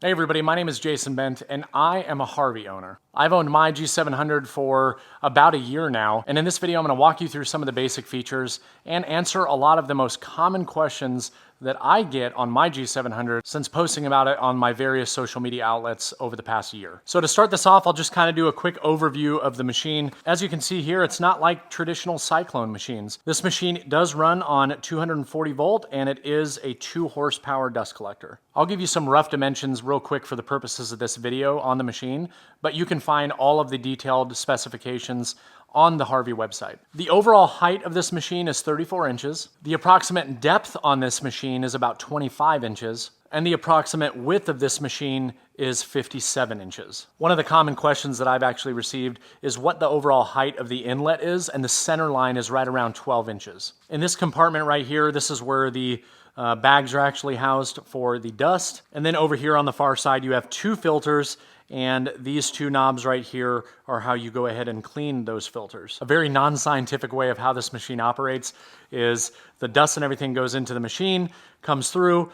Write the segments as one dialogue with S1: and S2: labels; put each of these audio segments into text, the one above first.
S1: Hey everybody, my name is Jason Bent and I am a Harvey owner. I've owned my G700 for about a year now, and in this video I'm going to walk you through some of the basic features and answer a lot of the most common questions that I get on my G700 since posting about it on my various social media outlets over the past year. So to start this off, I'll just kind of do a quick overview of the machine. As you can see here, it's not like traditional Cyclone machines. This machine does run on 240 volt and it is a 2 horsepower dust collector. I'll give you some rough dimensions real quick for the purposes of this video on the machine, but you can find all of the detailed specifications on the Harvey website. The overall height of this machine is 34 inches. The approximate depth on this machine is about 25 inches. And the approximate width of this machine is 57 inches. One of the common questions that I've actually received is what the overall height of the inlet is, and the center line is right around 12 inches. In this compartment right here, this is where the bags are actually housed for the dust. And then over here on the far side, you have 2 filters, and these 2 knobs right here are how you go ahead and clean those filters. A very non-scientific way of how this machine operates is the dust and everything goes into the machine, comes through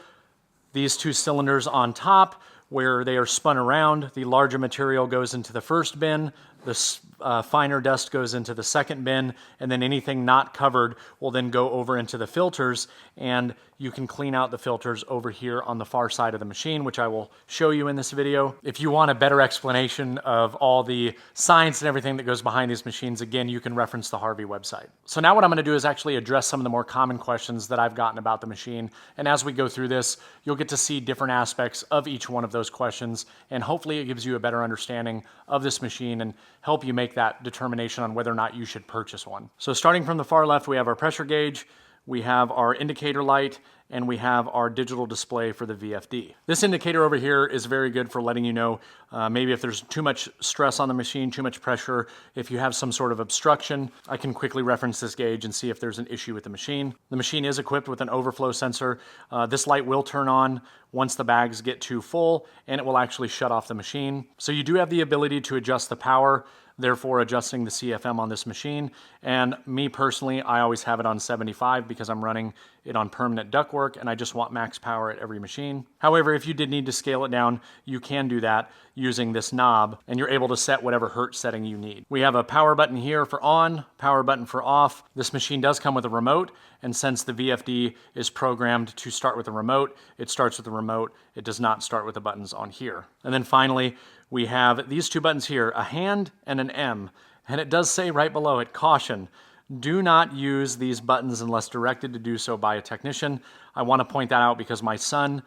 S1: these 2 cylinders on top where they are spun around. The larger material goes into the first bin, the finer dust goes into the second bin, and then anything not covered will then go over into the filters, and you can clean out the filters over here on the far side of the machine, which I will show you in this video. If you want a better explanation of all the science and everything that goes behind these machines, again, you can reference the Harvey website. So now what I'm going to do is actually address some of the more common questions that I've gotten about the machine, and as we go through this, you'll get to see different aspects of each one of those questions, and hopefully it gives you a better understanding of this machine and help you make that determination on whether or not you should purchase one. So starting from the far left, we have our pressure gauge, we have our indicator light, and we have our digital display for the VFD. This indicator over here is very good for letting you know maybe if there's too much stress on the machine, too much pressure, if you have some sort of obstruction, I can quickly reference this gauge and see if there's an issue with the machine. The machine is equipped with an overflow sensor. This light will turn on once the bags get too full, and it will actually shut off the machine. So you do have the ability to adjust the power, therefore adjusting the CFM on this machine. And me personally, I always have it on 75 because I'm running it on permanent ductwork and I just want max power at every machine. However, if you did need to scale it down, you can do that using this knob, and you're able to set whatever hertz setting you need. We have a power button here for on, power button for off. This machine does come with a remote, and since the VFD is programmed to start with a remote, it starts with the remote. It does not start with the buttons on here. And then finally, we have these 2 buttons here, a hand and an M. And it does say right below it, caution, do not use these buttons unless directed to do so by a technician. I want to point that out because my son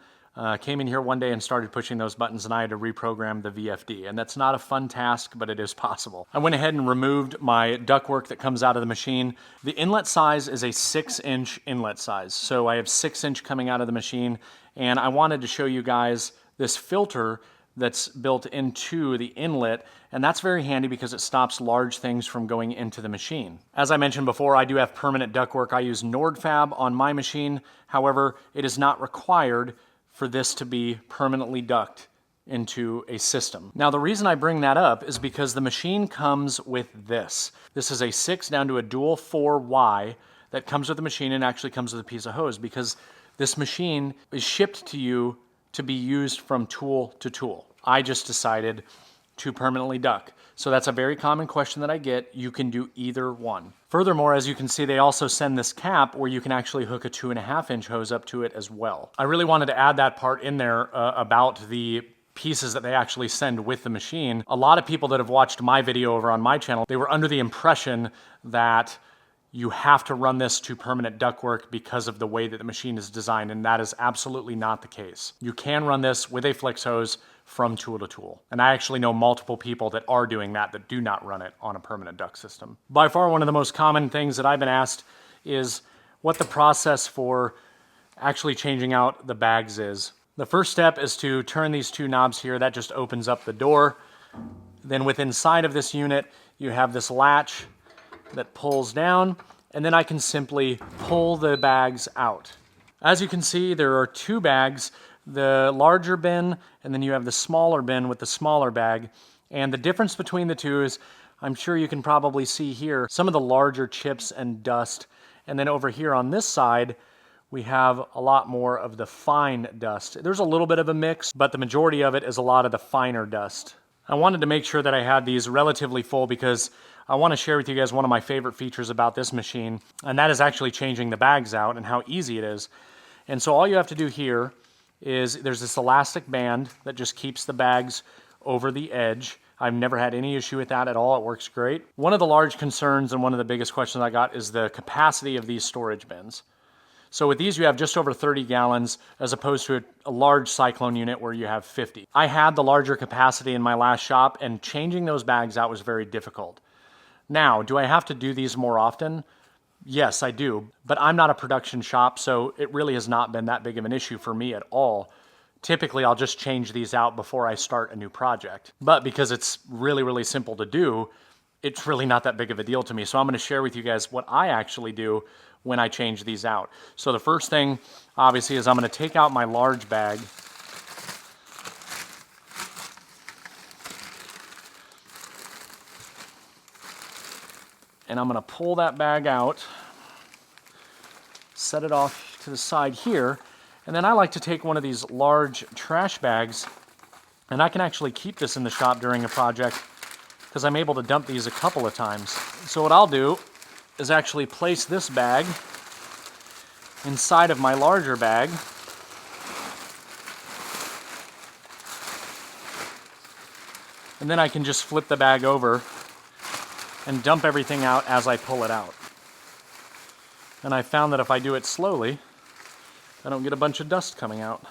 S1: came in here one day and started pushing those buttons, and I had to reprogram the VFD. And that's not a fun task, but it is possible. I went ahead and removed my ductwork that comes out of the machine. The inlet size is a 6-inch inlet size. So I have 6-inch coming out of the machine, and I wanted to show you guys this filter that's built into the inlet, and that's very handy because it stops large things from going into the machine. As I mentioned before, I do have permanent ductwork. I use NordFab on my machine. However, it is not required for this to be permanently duct into a system. Now, the reason I bring that up is because the machine comes with this. This is a 6 down to a dual 4Y that comes with the machine, and actually comes with a piece of hose because this machine is shipped to you to be used from tool to tool. I just decided to permanently duct. So that's a very common question that I get. You can do either one. Furthermore, as you can see, they also send this cap where you can actually hook a 2.5-inch hose up to it as well. I really wanted to add that part in there about the pieces that they actually send with the machine. A lot of people that have watched my video over on my channel, they were under the impression that you have to run this to permanent ductwork because of the way that the machine is designed, and that is absolutely not the case. You can run this with a flex hose from tool to tool. And I actually know multiple people that are doing that do not run it on a permanent duct system. By far, one of the most common things that I've been asked is what the process for actually changing out the bags is. The first step is to turn these 2 knobs here. That just opens up the door. Then within inside of this unit, you have this latch that pulls down, and then I can simply pull the bags out. As you can see, there are 2 bags, the larger bin, and then you have the smaller bin with the smaller bag. And the difference between the 2 is, I'm sure you can probably see here, some of the larger chips and dust. And then over here on this side, we have a lot more of the fine dust. There's a little bit of a mix, but the majority of it is a lot of the finer dust. I wanted to make sure that I had these relatively full because I want to share with you guys one of my favorite features about this machine, and that is actually changing the bags out and how easy it is. And so all you have to do here is there's this elastic band that just keeps the bags over the edge. I've never had any issue with that at all. It works great. One of the large concerns and one of the biggest questions I got is the capacity of these storage bins. So with these, you have just over 30 gallons as opposed to a large Cyclone unit where you have 50. I had the larger capacity in my last shop, and changing those bags out was very difficult. Now, do I have to do these more often? Yes, I do, but I'm not a production shop, so it really has not been that big of an issue for me at all. Typically, I'll just change these out before I start a new project. But because it's really, really simple to do, it's really not that big of a deal to me. So I'm going to share with you guys what I actually do when I change these out. So the first thing, obviously, is I'm going to take out my large bag. And I'm going to pull that bag out, set it off to the side here, and then I like to take one of these large trash bags, and I can actually keep this in the shop during a project because I'm able to dump these a couple of times. So what I'll do is actually place this bag inside of my larger bag, and then I can just flip the bag over and dump everything out as I pull it out. And I found that if I do it slowly, I don't get a bunch of dust coming out.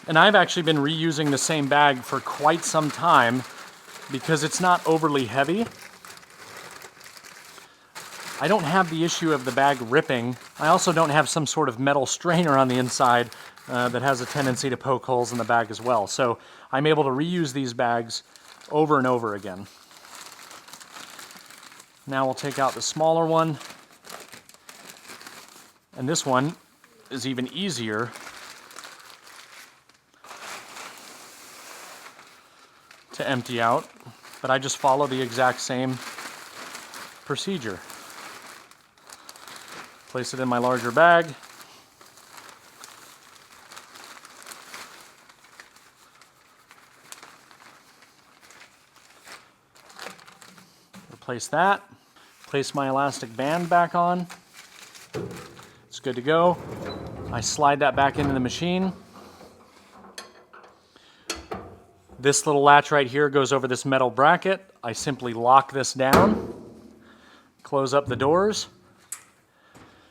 S1: And I've actually been reusing the same bag for quite some time because it's not overly heavy. I don't have the issue of the bag ripping. I also don't have some sort of metal strainer on the inside that has a tendency to poke holes in the bag as well. So I'm able to reuse these bags over and over again. Now we'll take out the smaller one. And this one is even easier to empty out, but I just follow the exact same procedure. Place it in my larger bag. Replace that. Place my elastic band back on. It's good to go. I slide that back into the machine. This little latch right here goes over this metal bracket. I simply lock this down, close up the doors,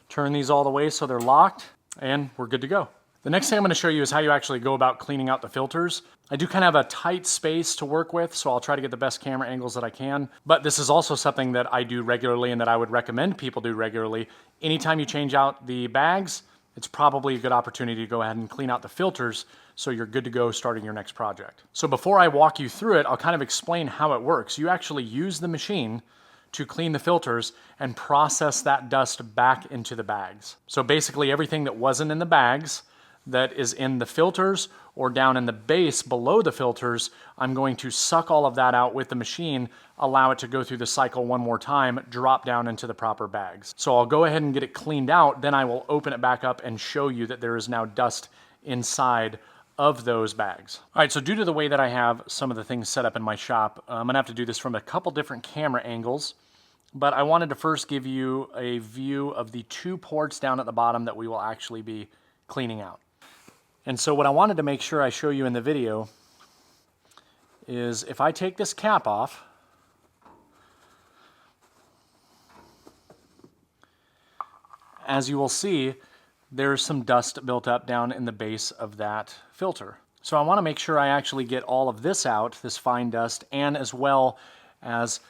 S1: turn these all the way so they're locked, and we're good to go. The next thing I'm going to show you is how you actually go about cleaning out the filters. I do kind of have a tight space to work with, so I'll try to get the best camera angles that I can. But this is also something that I do regularly and that I would recommend people do regularly. Anytime you change out the bags, it's probably a good opportunity to go ahead and clean out the filters so you're good to go starting your next project. So before I walk you through it, I'll kind of explain how it works. You actually use the machine to clean the filters and process that dust back into the bags. So basically everything that wasn't in the bags that is in the filters or down in the base below the filters, I'm going to suck all of that out with the machine, allow it to go through the cycle one more time, drop down into the proper bags. So I'll go ahead and get it cleaned out, then I will open it back up and show you that there is now dust inside of those bags. All right, so due to the way that I have some of the things set up in my shop, I'm gonna have to do this from a couple different camera angles, but I wanted to first give you a view of the two ports down at the bottom that we will actually be cleaning out. And so what I wanted to make sure I show you in the video is if I take this cap off, as you will see, there's some dust built up down in the base of that filter. So I want to make sure I actually get all of this out, this fine dust, and as well as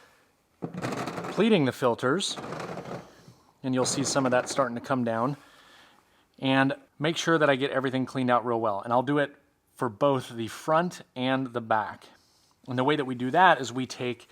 S1: pleating the filters, and you'll see some of that starting to come down, and make sure that I get everything cleaned out real well. And I'll do it for both the front and the back. And the way that we do that is we take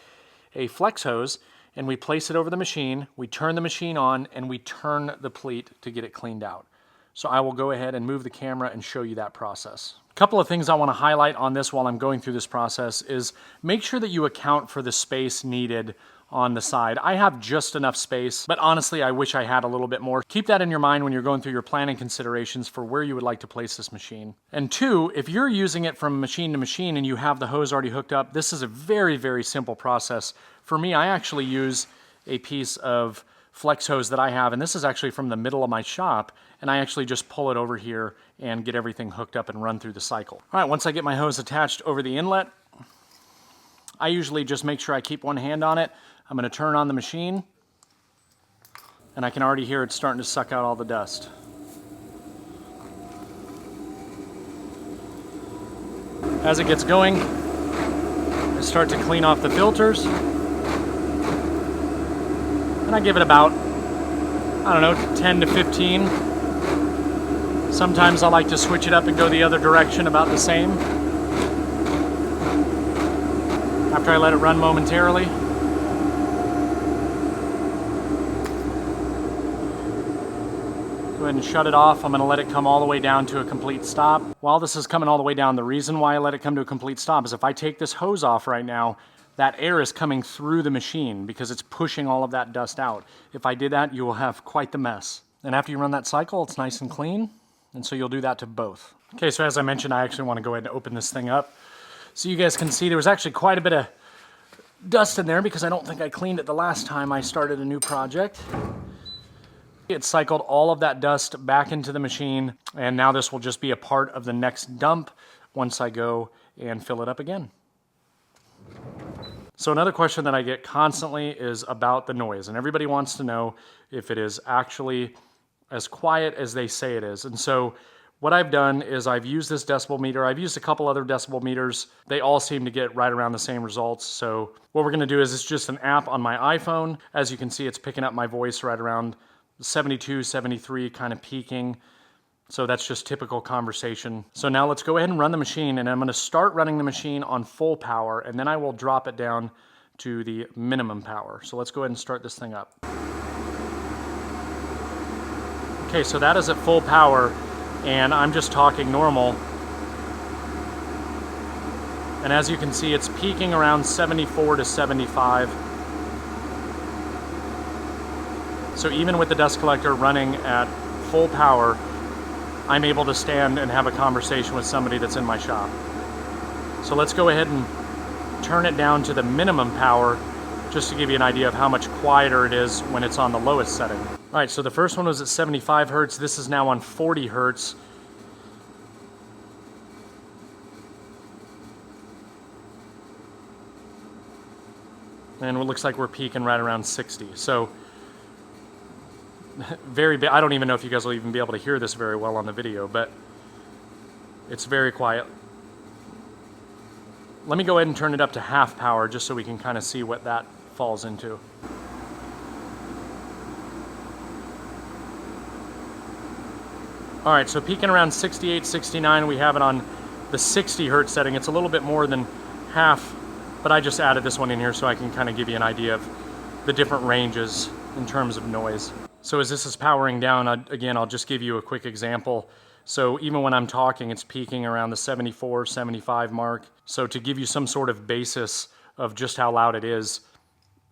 S1: a flex hose and we place it over the machine, we turn the machine on, and we turn the pleat to get it cleaned out. So I will go ahead and move the camera and show you that process. A couple of things I want to highlight on this while I'm going through this process is make sure that you account for the space needed on the side. I have just enough space, but honestly, I wish I had a little bit more. Keep that in your mind when you're going through your planning considerations for where you would like to place this machine. And two, if you're using it from machine to machine and you have the hose already hooked up, this is a very, very simple process. For me, I actually use a piece of flex hose that I have, and this is actually from the middle of my shop, and I actually just pull it over here and get everything hooked up and run through the cycle. All right, once I get my hose attached over the inlet, I usually just make sure I keep one hand on it. I'm going to turn on the machine, and I can already hear it starting to suck out all the dust. As it gets going, I start to clean off the filters, and I give it about, I don't know, 10 to 15. Sometimes I like to switch it up and go the other direction about the same. After I let it run momentarily. Go ahead and shut it off. I'm going to let it come all the way down to a complete stop. While this is coming all the way down, the reason why I let it come to a complete stop is if I take this hose off right now, that air is coming through the machine because it's pushing all of that dust out. If I did that, you will have quite the mess. And after you run that cycle, it's nice and clean. And so you'll do that to both. Okay, so as I mentioned, I actually want to go ahead and open this thing up so you guys can see there was actually quite a bit of dust in there because I don't think I cleaned it the last time I started a new project. It cycled all of that dust back into the machine, and now this will just be a part of the next dump once I go and fill it up again. So another question that I get constantly is about the noise, and everybody wants to know if it is actually as quiet as they say it is. And so what I've done is I've used this decibel meter. I've used a couple other decibel meters. They all seem to get right around the same results. So what we're gonna do is it's just an app on my iPhone. As you can see, it's picking up my voice right around 72, 73, kind of peaking. So that's just typical conversation. So now let's go ahead and run the machine, and I'm gonna start running the machine on full power, and then I will drop it down to the minimum power. So let's go ahead and start this thing up. Okay, so that is at full power, and I'm just talking normal. And as you can see, it's peaking around 74 to 75. So even with the dust collector running at full power, I'm able to stand and have a conversation with somebody that's in my shop. So let's go ahead and turn it down to the minimum power just to give you an idea of how much quieter it is when it's on the lowest setting. All right, so the first one was at 75 hertz. This is now on 40 hertz. And it looks like we're peaking right around 60. So I don't even know if you guys will even be able to hear this very well on the video, but it's very quiet. Let me go ahead and turn it up to half power just so we can kind of see what that falls into. All right, so peaking around 68, 69, we have it on the 60 hertz setting. It's a little bit more than half, but I just added this one in here so I can kind of give you an idea of the different ranges in terms of noise. So as this is powering down, again, I'll just give you a quick example. So even when I'm talking, it's peaking around the 74, 75 mark. So to give you some sort of basis of just how loud it is,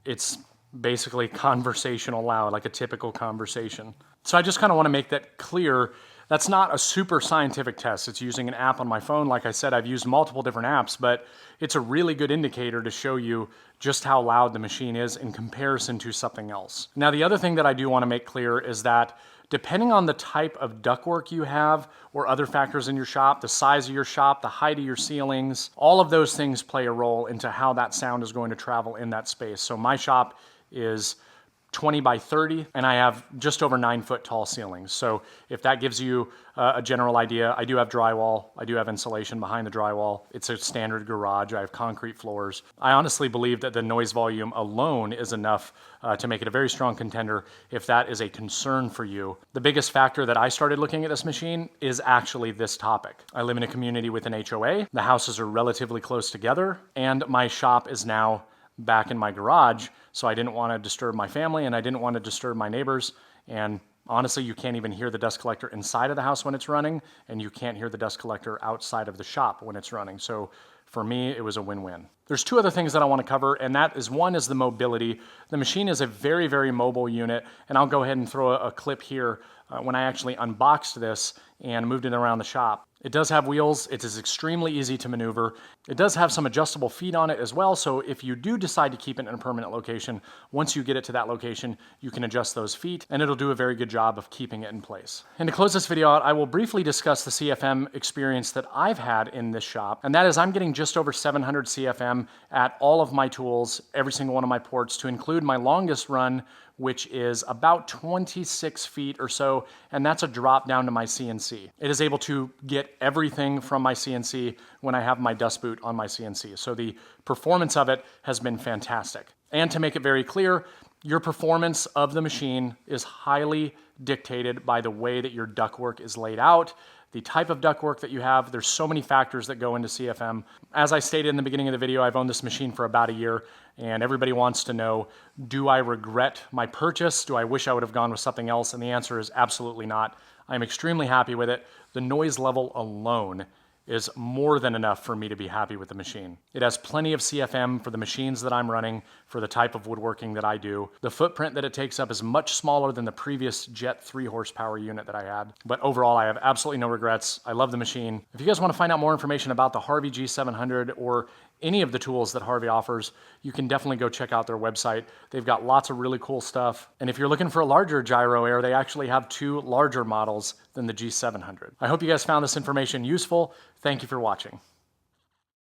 S1: it's basically conversational loud, like a typical conversation. So I just kind of want to make that clear. That's not a super scientific test. It's using an app on my phone. Like I said, I've used multiple different apps, but it's a really good indicator to show you just how loud the machine is in comparison to something else. Now, the other thing that I do want to make clear is that depending on the type of ductwork you have or other factors in your shop, the size of your shop, the height of your ceilings, all of those things play a role into how that sound is going to travel in that space. So my shop is 20 by 30, and I have just over 9 foot tall ceilings. So if that gives you a general idea, I do have drywall, I do have insulation behind the drywall. It's a standard garage, I have concrete floors. I honestly believe that the noise volume alone is enough to make it a very strong contender if that is a concern for you. The biggest factor that I started looking at this machine is actually this topic. I live in a community with an HOA, the houses are relatively close together, and my shop is now back in my garage, so I didn't want to disturb my family and I didn't want to disturb my neighbors, and Honestly, you can't even hear the dust collector inside of the house when it's running, and you can't hear the dust collector outside of the shop when it's running. So for me, it was a win-win. There's two other things that I want to cover, and that is, one is the mobility. The machine is a very, very mobile unit, and I'll go ahead and throw a clip here when I actually unboxed this and moved it around the shop. It does have wheels. It is extremely easy to maneuver. It does have some adjustable feet on it as well, so if you do decide to keep it in a permanent location, once you get it to that location, you can adjust those feet, and it'll do a very good job of keeping it in place. And to close this video out, I will briefly discuss the CFM experience that I've had in this shop, and that is I'm getting just over 700 CFM at all of my tools, every single one of my ports, to include my longest run, which is about 26 feet or so, and that's a drop down to my CNC. It is able to get everything from my CNC when I have my dust boot on my CNC. So the performance of it has been fantastic. And to make it very clear, your performance of the machine is highly dictated by the way that your ductwork is laid out, the type of ductwork that you have. There's so many factors that go into CFM. As I stated in the beginning of the video, I've owned this machine for about a year, and everybody wants to know, do I regret my purchase? Do I wish I would have gone with something else? And the answer is absolutely not. I'm extremely happy with it. The noise level alone is more than enough for me to be happy with the machine. It has plenty of CFM for the machines that I'm running, for the type of woodworking that I do. The footprint that it takes up is much smaller than the previous Jet 3 horsepower unit that I had. But overall, I have absolutely no regrets. I love the machine. If you guys want to find out more information about the Harvey G700 or any of the tools that Harvey offers, you can definitely go check out their website. They've got lots of really cool stuff. And if you're looking for a larger gyro air, they actually have two larger models than the G700. I hope you guys found this information useful. Thank you for watching.